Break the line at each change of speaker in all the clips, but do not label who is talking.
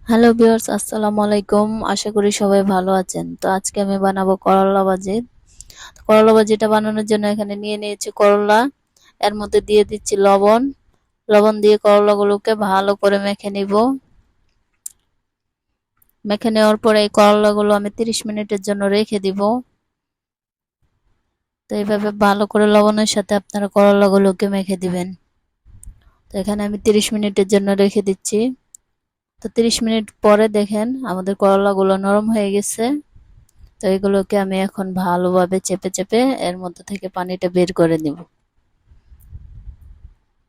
Hello viewers, আসসালামু আলাইকুম। আশা করি সবাই ভালো আছেন। তো আজকে আমি বানাবো করলা ভাজি। করলা ভাজিটা বানানোর জন্য এখানে নিয়ে নিয়েছি করলা। এর মধ্যে দিয়ে দিচ্ছি লবণ। লবণ দিয়ে করলাগুলোকে ভালো করে মেখে নিব। মেখে নেওয়ার পরে এই করলাগুলো আমি 30 মিনিটের জন্য রেখে দিব। তো এইভাবে ভালো করে লবণের সাথে আপনারা করলাগুলোকে মেখে দিবেন। তো এখানে আমি 30 মিনিটের জন্য রেখে দিচ্ছি। তো 30 মিনিট পরে দেখেন আমাদের করলাগুলো নরম হয়ে গেছে। তো এগুলোকে আমি এখন ভালোভাবে চেপে চেপে এর মধ্যে থেকে পানিটা বের করে নিব।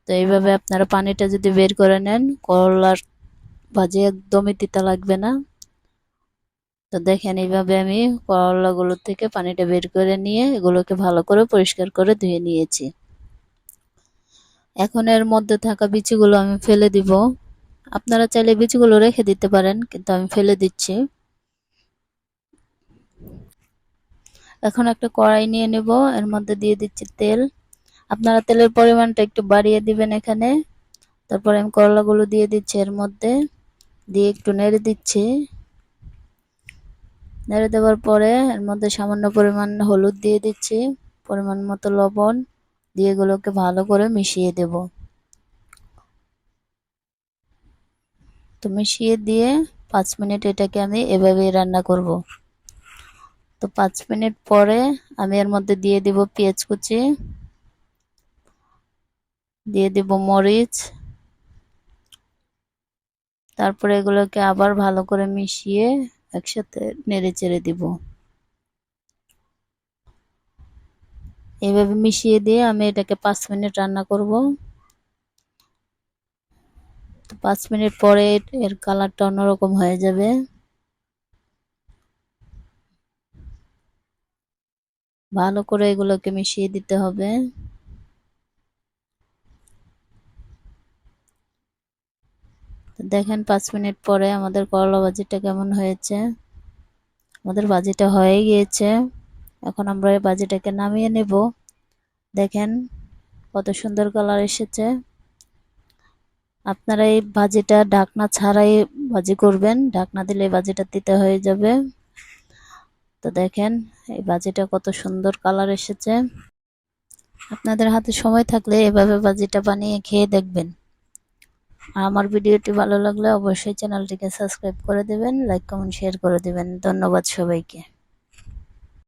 তো এইভাবে আপনারা পানিটা যদি বের করে নেন, করলার ভাজি একদমই তিতা লাগবে না। তো দেখেন এইভাবে আমি করলাগুলো থেকে পানিটা বের করে নিয়ে এগুলোকে ভালো করে পরিষ্কার করে ধুয়ে নিয়েছি। এখন এর মধ্যে থাকা বিচিগুলো আমি ফেলে দিব। আপনারা চাইলে বিচিগুলো রেখে দিতে পারেন, কিন্তু আমি ফেলে দিচ্ছি। এখন একটা কড়াই নিয়ে নেব, এর মধ্যে দিয়ে দিচ্ছি তেল। আপনারা তেলের পরিমাণটা একটু বাড়িয়ে দিবেন এখানে। তারপরে আমি করলাগুলো দিয়ে দিচ্ছি এর মধ্যে, দিয়ে একটু নেড়ে দিচ্ছি। নেড়ে দেওয়ার পরে এর মধ্যে সামান্য পরিমাণ হলুদ দিয়ে দিচ্ছি, পরিমাণ মতো লবণ দিয়ে এগুলোকে ভালো করে মিশিয়ে দেব। তো মিশিয়ে দিয়ে 5 মিনিট এটাকে আমি এভাবেই রান্না করব। তো 5 মিনিট পরে আমি এর মধ্যে দিয়ে দিব পেঁয়াজ কুচি, দিয়ে দিব মরিচ। তারপরে এগুলোকে আবার ভালো করে মিশিয়ে একসাথে নেড়ে চেড়ে দিব। এভাবে মিশিয়ে দিয়ে আমি এটাকে 5 মিনিট রান্না করব। তো 5 মিনিট পরে এর কালারটা অন্যরকম হয়ে যাবে। ভালো করে এগুলোকে মিশিয়ে দিতে হবে। তো দেখেন 5 মিনিট পরে আমাদের করলা ভাজিটা কেমন হয়েছে। আমাদের ভাজিটা হয়ে গিয়েছে। এখন আমরা এই ভাজিটাকে নামিয়ে নেব। দেখেন কত সুন্দর কালার এসেছে। আপনারা এই ভাজিটা ঢাকনা ছাড়াই ভাজি করবেন, ঢাকনা দিলে ভাজিটা তিতা হয়ে যাবে। তো দেখেন এই ভাজিটা কত সুন্দর কালার এসেছে। আপনাদের হাতে সময় থাকলে এভাবে ভাজিটা বানিয়ে খেয়ে দেখবেন। আর আমার ভিডিওটি ভালো লাগলে অবশ্যই চ্যানেলটিকে সাবস্ক্রাইব করে দেবেন, লাইক কমেন্ট শেয়ার করে দেবেন। ধন্যবাদ সবাইকে।